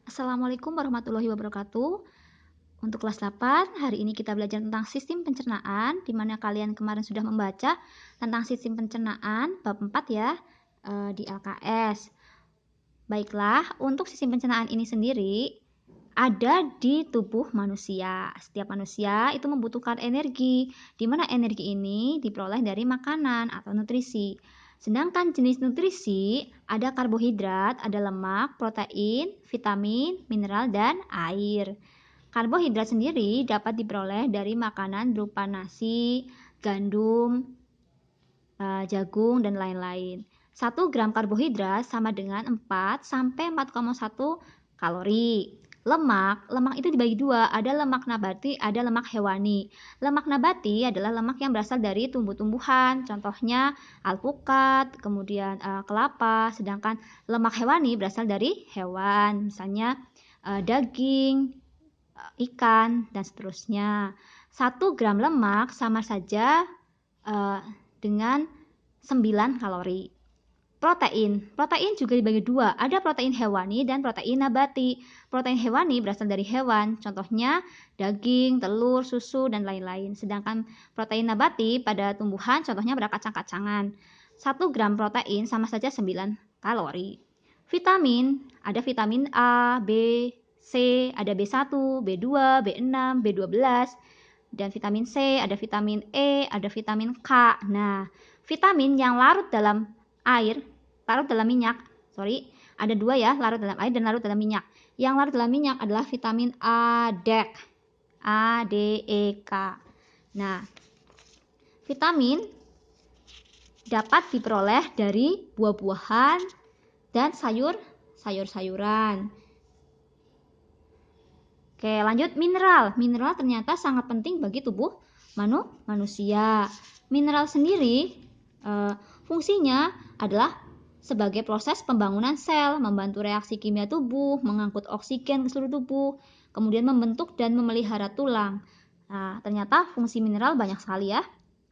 Assalamualaikum warahmatullahi wabarakatuh. Untuk kelas 8, hari ini kita belajar tentang sistem pencernaan, di mana kalian kemarin sudah membaca tentang sistem pencernaan bab 4 ya, di LKS. Baiklah, untuk sistem pencernaan ini sendiri ada di tubuh manusia. Setiap manusia itu membutuhkan energi, di mana energi ini diperoleh dari makanan atau nutrisi. Sedangkan jenis nutrisi ada karbohidrat, ada lemak, protein, vitamin, mineral, dan air. Karbohidrat sendiri dapat diperoleh dari makanan berupa nasi, gandum, jagung, dan lain-lain. 1 gram karbohidrat sama dengan 4 sampai 4,1 kalori. Lemak itu dibagi dua, ada lemak nabati, ada lemak hewani. Lemak nabati adalah lemak yang berasal dari tumbuh-tumbuhan, contohnya alpukat, kemudian kelapa, sedangkan lemak hewani berasal dari hewan, misalnya daging, ikan, dan seterusnya. 1 gram lemak sama saja dengan 9 kalori. Protein juga dibagi dua, ada protein hewani dan protein nabati. Protein hewani berasal dari hewan, contohnya daging, telur, susu, dan lain-lain. Sedangkan protein nabati pada tumbuhan, contohnya pada kacang-kacangan. 1 gram protein sama saja 9 kalori. Vitamin, ada vitamin A, B, C, ada B1, B2, B6, B12, dan vitamin C, ada vitamin E, ada vitamin K. Nah, vitamin yang larut dalam minyak, ada dua ya, larut dalam air dan larut dalam minyak. Yang larut dalam minyak adalah vitamin A, D, E, K. Nah, vitamin dapat diperoleh dari buah-buahan dan sayur-sayuran. Oke, lanjut mineral. Mineral ternyata sangat penting bagi tubuh manusia. Mineral sendiri fungsinya adalah sebagai proses pembangunan sel, membantu reaksi kimia tubuh, mengangkut oksigen ke seluruh tubuh, kemudian membentuk dan memelihara tulang. Nah, ternyata fungsi mineral banyak sekali ya.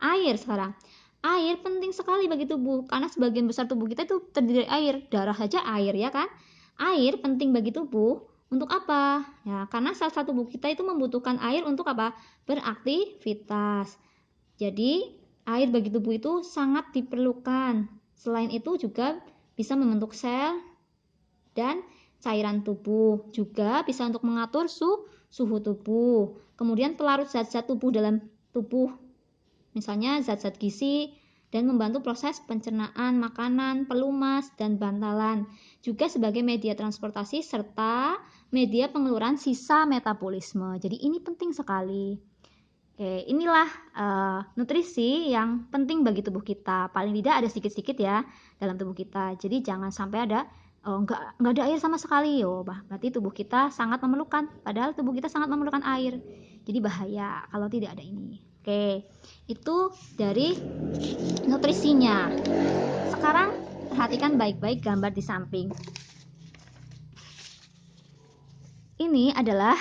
Air sekarang. Air penting sekali bagi tubuh, karena sebagian besar tubuh kita itu terdiri dari air. Darah saja air ya kan? Air penting bagi tubuh untuk apa? Ya, karena sel-sel tubuh kita itu membutuhkan air untuk apa? Beraktivitas. Jadi, air bagi tubuh itu sangat diperlukan. Selain itu juga bisa membentuk sel dan cairan tubuh. Juga bisa untuk mengatur suhu tubuh. Kemudian pelarut zat-zat tubuh dalam tubuh, misalnya zat-zat gizi, dan membantu proses pencernaan makanan, pelumas, dan bantalan. Juga sebagai media transportasi serta media pengeluaran sisa metabolisme. Jadi ini penting sekali. Oke, inilah nutrisi yang penting bagi tubuh kita. Paling tidak ada sedikit-sedikit ya dalam tubuh kita. Jadi jangan sampai ada nggak ada air sama sekali. Berarti tubuh kita sangat memerlukan. Padahal tubuh kita sangat memerlukan air. Jadi bahaya kalau tidak ada ini. Oke, itu dari nutrisinya. Sekarang perhatikan baik-baik gambar di samping. Ini adalah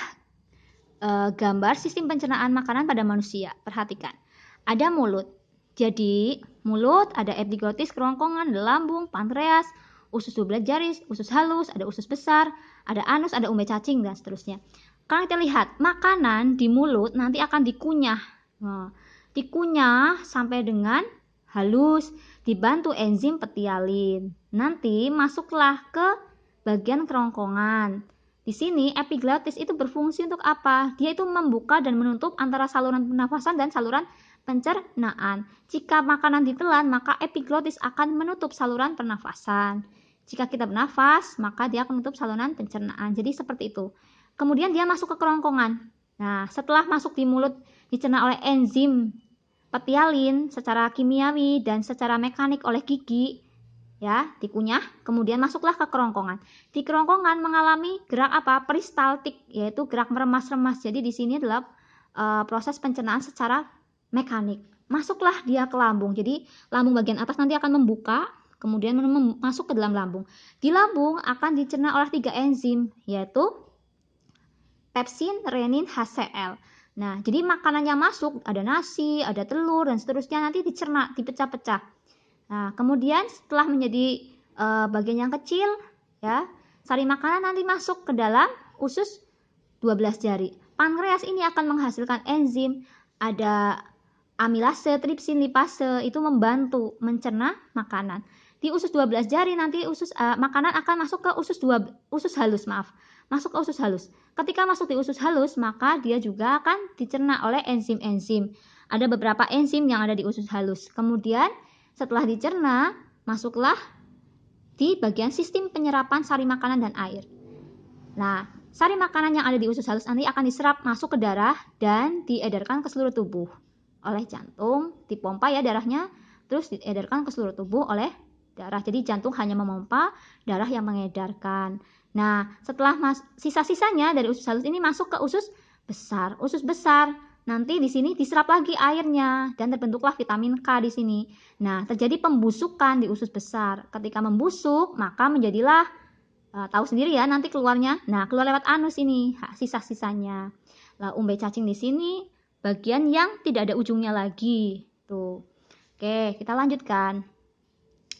gambar sistem pencernaan makanan pada manusia. Perhatikan, ada mulut. Jadi mulut ada epiglotis, kerongkongan, ada lambung, pankreas, usus 12 jari, usus halus, ada usus besar, ada anus, ada umbai cacing, dan seterusnya. Kalau kita lihat makanan di mulut nanti akan dikunyah. Dikunyah sampai dengan halus, dibantu enzim petialin. Nanti masuklah ke bagian kerongkongan. Di sini epiglotis itu berfungsi untuk apa? Dia itu membuka dan menutup antara saluran pernafasan dan saluran pencernaan. Jika makanan ditelan, maka epiglotis akan menutup saluran pernafasan. Jika kita bernafas, maka dia akan menutup saluran pencernaan. Jadi seperti itu. Kemudian dia masuk ke kerongkongan. Nah, setelah masuk di mulut dicerna oleh enzim petialin secara kimiawi dan secara mekanik oleh gigi, ya, dikunyah, kemudian masuklah ke kerongkongan. Di kerongkongan mengalami gerak apa? Peristaltik, yaitu gerak meremas-remas. Jadi di sini adalah proses pencernaan secara mekanik. Masuklah dia ke lambung. Jadi lambung bagian atas nanti akan membuka, kemudian masuk ke dalam lambung. Di lambung akan dicerna oleh 3 enzim, yaitu pepsin, renin, HCl. Nah, jadi makanannya masuk, ada nasi, ada telur, dan seterusnya nanti dicerna, dipecah-pecah. Nah, kemudian setelah menjadi bagian yang kecil, ya, Sari makanan nanti masuk ke dalam usus 12 jari. Pankreas ini akan menghasilkan enzim, ada amilase, tripsin, lipase, itu membantu mencerna makanan. Di usus 12 jari nanti makanan akan masuk ke usus halus, masuk ke usus halus. Ketika masuk di usus halus, maka dia juga akan dicerna oleh enzim-enzim. Ada beberapa enzim yang ada di usus halus. Kemudian setelah dicerna, masuklah di bagian sistem penyerapan sari makanan dan air. Nah, sari makanan yang ada di usus halus nanti akan diserap masuk ke darah dan diedarkan ke seluruh tubuh oleh jantung, dipompa ya darahnya, terus diedarkan ke seluruh tubuh oleh darah. Jadi jantung hanya memompa, darah yang mengedarkan. Nah, setelah sisa-sisanya dari usus halus ini masuk ke usus besar. Usus besar nanti di sini diserap lagi airnya dan terbentuklah vitamin K di sini. Nah, terjadi pembusukan di usus besar. Ketika membusuk, maka menjadilah tahu sendiri ya nanti keluarnya. Nah, keluar lewat anus ini sisa-sisanya. Lah, umbai cacing di sini bagian yang tidak ada ujungnya lagi. Tuh. Oke, kita lanjutkan.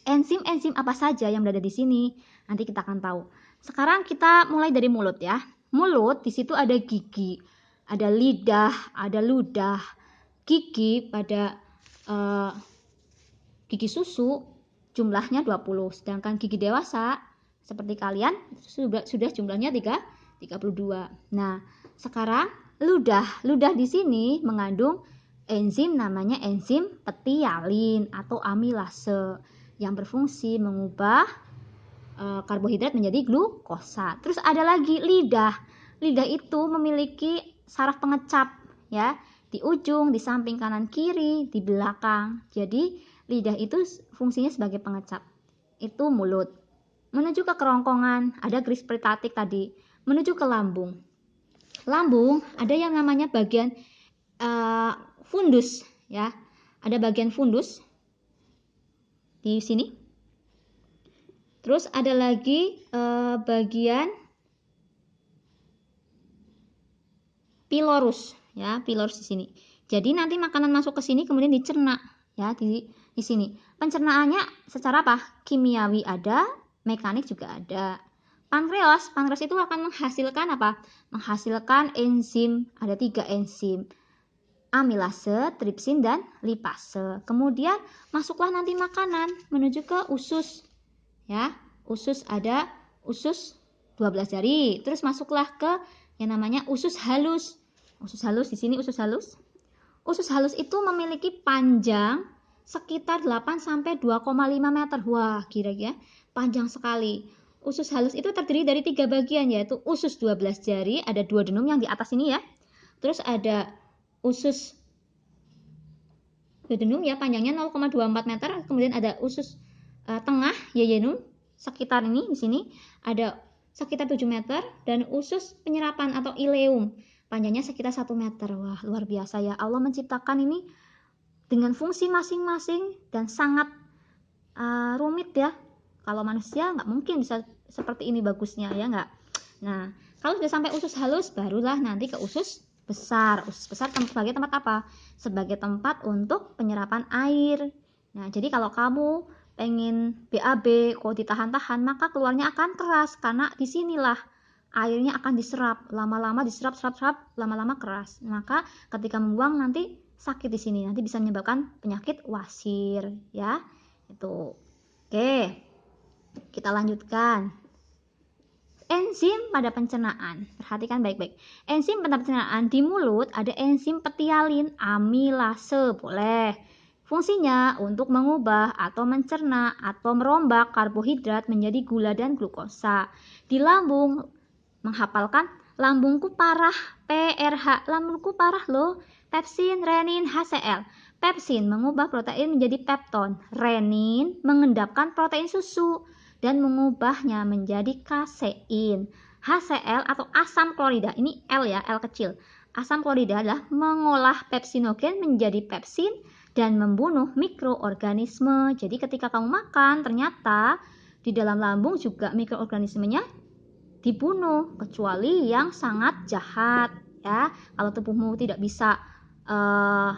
Enzim-enzim apa saja yang berada di sini? Nanti kita akan tahu. Sekarang kita mulai dari mulut ya. Mulut di situ ada gigi, ada lidah, ada ludah. Gigi pada gigi susu jumlahnya 20, sedangkan gigi dewasa seperti kalian sudah jumlahnya 32. Nah, sekarang ludah di sini mengandung enzim namanya enzim petialin atau amilase yang berfungsi mengubah karbohidrat menjadi glukosa. Terus ada lagi lidah. Lidah itu memiliki saraf pengecap ya, di ujung, di samping kanan kiri, di belakang. Jadi lidah itu fungsinya sebagai pengecap. Itu mulut. Menuju ke kerongkongan, ada garis peritatik tadi. Menuju ke lambung. Lambung ada yang namanya bagian fundus ya. Ada bagian fundus di sini. Terus ada lagi bagian pilorus ya, pilorus di sini. Jadi nanti makanan masuk ke sini kemudian dicerna ya di sini. Pencernaannya secara apa? Kimiawi ada, mekanik juga ada. Pankreas itu akan menghasilkan apa? Menghasilkan enzim, ada 3 enzim. Amilase, tripsin, dan lipase. Kemudian masuklah nanti makanan menuju ke usus. Ya, usus ada usus 12 jari. Terus masuklah ke yang namanya usus halus. Usus halus di sini usus halus. Usus halus itu memiliki panjang sekitar 8 sampai 2,5 meter. Wah, kira-kira panjang sekali. Usus halus itu terdiri dari 3 bagian, yaitu usus 12 jari, ada duodenum yang di atas ini ya. Terus ada usus duodenum ya, panjangnya 0,24 meter. Kemudian ada usus tengah yeyunum sekitar ini di sini ada sekitar 7 meter, dan usus penyerapan atau ileum panjangnya sekitar 1 meter. Wah, luar biasa ya, Allah menciptakan ini dengan fungsi masing-masing dan sangat rumit ya. Kalau manusia nggak mungkin bisa seperti ini bagusnya ya nggak. Nah, kalau sudah sampai usus halus barulah nanti ke usus besar. Usus besar sebagai tempat apa? Sebagai tempat untuk penyerapan air. Nah, jadi kalau kamu pengen BAB kok ditahan-tahan, maka keluarnya akan keras karena disinilah airnya akan diserap, lama-lama diserap, lama-lama keras. Maka ketika membuang nanti sakit di sini, nanti bisa menyebabkan penyakit wasir ya. Itu. Oke. Kita lanjutkan. Enzim pada pencernaan. Perhatikan baik-baik. Enzim pada pencernaan di mulut ada enzim petialin, amilase, boleh. Fungsinya untuk mengubah atau mencerna atau merombak karbohidrat menjadi gula dan glukosa. Di lambung, menghafalkan lambungku parah, PRH, lambungku parah loh, pepsin, renin, HCl. Pepsin mengubah protein menjadi pepton, renin mengendapkan protein susu dan mengubahnya menjadi kasein. HCl atau asam klorida, ini L ya, L kecil. Asam klorida adalah mengolah pepsinogen menjadi pepsin dan membunuh mikroorganisme. Jadi ketika kamu makan, ternyata di dalam lambung juga mikroorganismenya dibunuh, kecuali yang sangat jahat ya. Kalau tubuhmu tidak bisa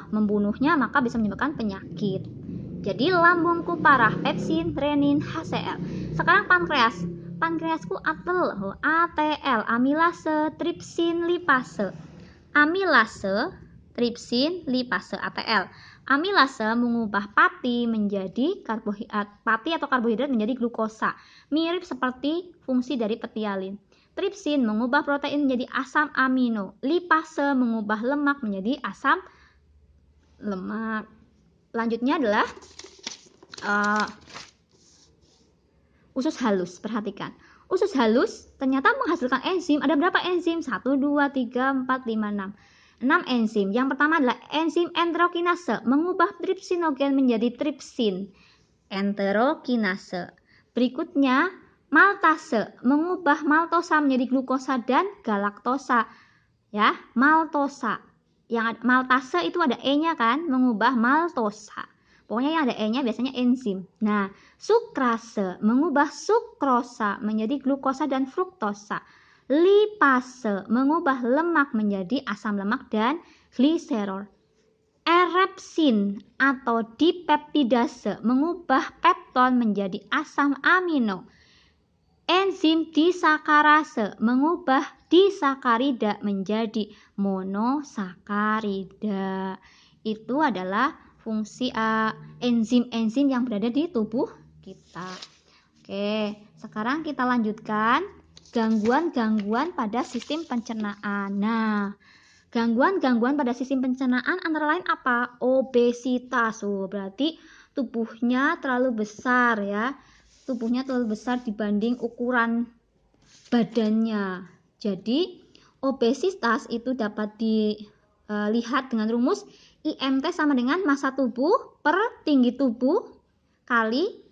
membunuhnya, maka bisa menyebabkan penyakit. Jadi lambungku parah, pepsin, renin, HCl. Sekarang pankreas. pankreasku atel, ATL, amilase, tripsin, lipase. Amilase, tripsin, lipase, ATL. Amilase mengubah pati menjadi pati atau karbohidrat menjadi glukosa, mirip seperti fungsi dari petialin. Tripsin mengubah protein menjadi asam amino. Lipase mengubah lemak menjadi asam lemak. Lanjutnya adalah usus halus. Perhatikan. Usus halus ternyata menghasilkan enzim. Ada berapa enzim? 1, 2, 3, 4, 5, 6. 6 enzim. Yang pertama adalah enzim enterokinase, mengubah tripsinogen menjadi tripsin. Enterokinase. Berikutnya, maltase, mengubah maltosa menjadi glukosa dan galaktosa. Ya, maltosa. Yang maltase itu ada E-nya kan, mengubah maltosa. Pokoknya yang ada E-nya biasanya enzim. Nah, sukrase mengubah sukrosa menjadi glukosa dan fruktosa. Lipase mengubah lemak menjadi asam lemak dan gliserol. Erepsin atau dipeptidase mengubah pepton menjadi asam amino. Enzim disakarase mengubah disakarida menjadi monosakarida. Itu adalah fungsi enzim-enzim yang berada di tubuh kita. Oke, sekarang kita lanjutkan gangguan-gangguan pada sistem pencernaan. Nah, gangguan-gangguan pada sistem pencernaan antara lain apa? Obesitas. Berarti tubuhnya terlalu besar ya. Tubuhnya terlalu besar dibanding ukuran badannya. Jadi, obesitas itu dapat dilihat dengan rumus IMT sama dengan massa tubuh per tinggi tubuh kali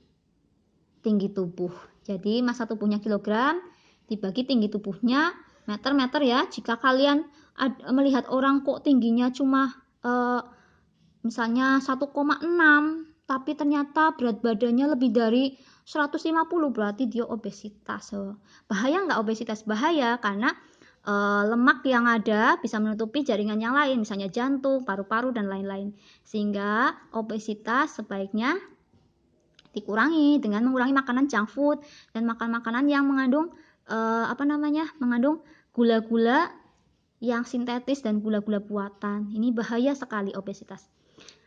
tinggi tubuh. Jadi massa tubuhnya kilogram dibagi tinggi tubuhnya meter ya. Jika kalian melihat orang kok tingginya cuma misalnya 1,6 tapi ternyata berat badannya lebih dari 150, berarti dia obesitas. Bahaya nggak obesitas? Bahaya karena lemak yang ada bisa menutupi jaringan yang lain, misalnya jantung, paru-paru, dan lain-lain. Sehingga obesitas sebaiknya dikurangi dengan mengurangi makanan junk food dan makan makanan yang mengandung mengandung gula-gula yang sintetis dan gula-gula buatan. Ini bahaya sekali obesitas.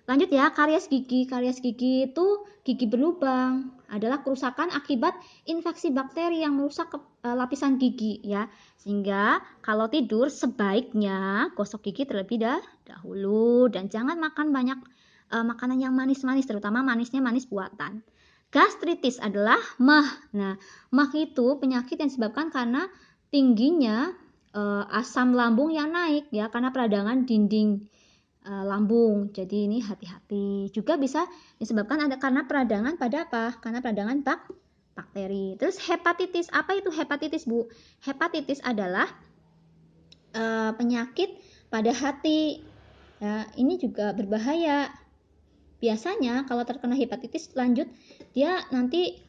Lanjut ya, karies gigi. Karies gigi itu gigi berlubang, adalah kerusakan akibat infeksi bakteri yang merusak lapisan gigi ya. Sehingga kalau tidur sebaiknya gosok gigi terlebih dahulu dan jangan makan banyak makanan yang manis-manis, terutama manisnya manis buatan. Gastritis adalah MAH. Nah, MAH itu penyakit yang disebabkan karena tingginya asam lambung yang naik ya, karena peradangan dinding lambung. Jadi ini hati-hati. Juga bisa disebabkan karena peradangan pada apa? Karena peradangan bakteri. Terus hepatitis. Apa itu hepatitis, Bu? Hepatitis adalah penyakit pada hati. Ya, ini juga berbahaya. Biasanya kalau terkena hepatitis lanjut dia nanti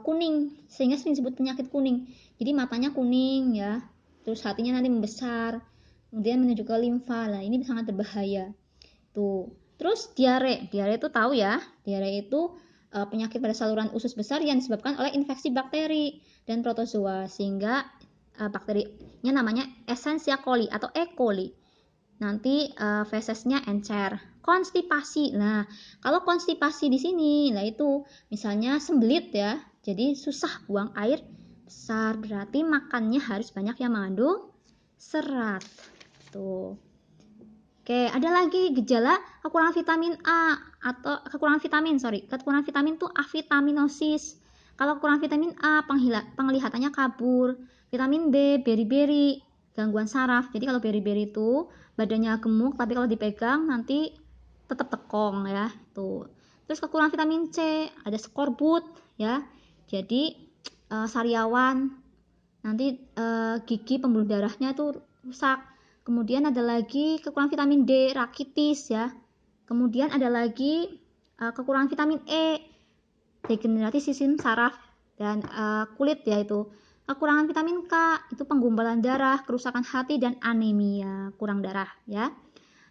kuning, sehingga sering disebut penyakit kuning. Jadi matanya kuning ya. Terus hatinya nanti membesar. Kemudian menuju ke limfa. Nah, ini sangat berbahaya. Tuh. Terus diare. Diare itu tahu ya. Diare itu penyakit pada saluran usus besar yang disebabkan oleh infeksi bakteri dan protozoa, sehingga bakterinya namanya Escherichia coli atau E. coli. Nanti fesesnya encer. Konstipasi. Nah, kalau konstipasi di sini, nah itu misalnya sembelit ya. Jadi susah buang air besar, berarti makannya harus banyak yang mengandung serat. Tuh. Oke, ada lagi gejala kekurangan vitamin A atau kekurangan vitamin itu avitaminosis. Kalau kekurangan vitamin A, penglihatannya kabur. Vitamin B, beri-beri, gangguan saraf. Jadi kalau beri-beri itu badannya gemuk, tapi kalau dipegang nanti tetap tekong ya. Tuh. Terus kekurangan vitamin C, ada skorbut ya. Jadi sariawan, nanti gigi pembuluh darahnya itu rusak. Kemudian ada lagi kekurangan vitamin D, rakitis ya. Kemudian ada lagi kekurangan vitamin E, degenerasi sistem saraf dan kulit ya itu. Kekurangan vitamin K itu penggumpalan darah, kerusakan hati dan anemia, kurang darah ya.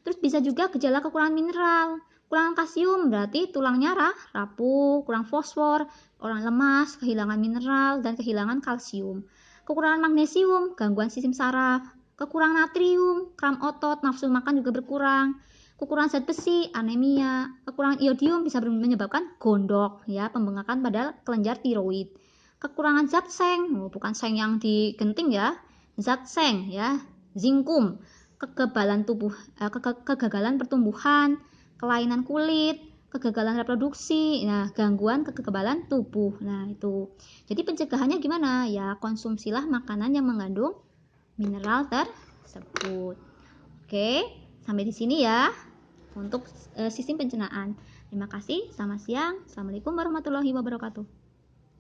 Terus bisa juga gejala kekurangan mineral, Kekurangan kalsium berarti tulangnya rapuh, kurang fosfor, orang lemas, kehilangan mineral, dan kehilangan kalsium. Kekurangan magnesium, gangguan sistem saraf. Kekurangan natrium, kram otot, nafsu makan juga berkurang. Kekurangan zat besi, anemia. Kekurangan iodium bisa menyebabkan gondok, ya, pembengkakan pada kelenjar tiroid. Kekurangan zat seng, bukan seng yang digenting ya, zat seng ya, zinkum, kekebalan tubuh, kegagalan pertumbuhan, kelainan kulit, kegagalan reproduksi, nah gangguan kekebalan tubuh. Nah, itu. Jadi pencegahannya gimana? Ya, konsumsilah makanan yang mengandung mineral tersebut. Oke, sampai di sini ya untuk sistem pencernaan. Terima kasih, selamat siang. Assalamualaikum warahmatullahi wabarakatuh.